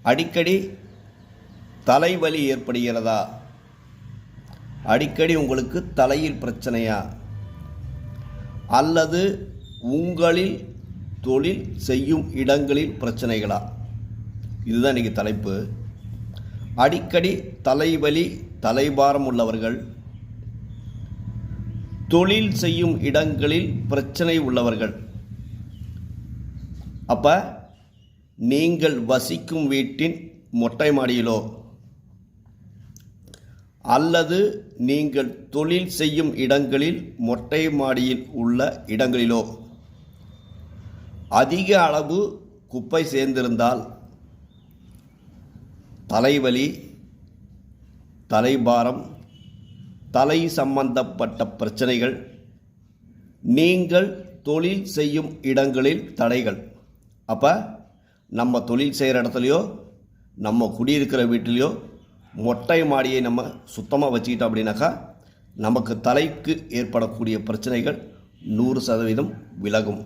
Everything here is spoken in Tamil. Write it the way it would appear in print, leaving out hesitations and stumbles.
அடிக்கடி தலைவலி ஏற்படுகிறதா? அடிக்கடி உங்களுக்கு தலையில் பிரச்சனையா? அல்லது உங்களில் தொழில் செய்யும் இடங்களில் பிரச்சனைகளா? இதுதான் இன்றைக்கி தலைப்பு. அடிக்கடி தலைவலி தலைபாரம் உள்ளவர்கள், தொழில் செய்யும் இடங்களில் பிரச்சனை உள்ளவர்கள், அப்போ நீங்கள் வசிக்கும் வீட்டின் மொட்டை மாடியிலோ அல்லது நீங்கள் தொழில் செய்யும் இடங்களில் மொட்டை மாடியில் உள்ள இடங்களிலோ அதிக அளவு குப்பை சேர்ந்திருந்தால் தலைவலி, தலைபாரம், தலை சம்பந்தப்பட்ட பிரச்சனைகள், நீங்கள் தொழில் செய்யும் இடங்களில் தடைகள். அப்போ நம்ம தொழில் செய்கிற இடத்துலையோ நம்ம குடியிருக்கிற வீட்டிலையோ மொட்டை மாடியை நம்ம சுத்தமாக வச்சுக்கிட்டோம் அப்படின்னாக்கா நமக்கு தலைக்கு ஏற்படக்கூடிய பிரச்சனைகள் 100% விலகும்.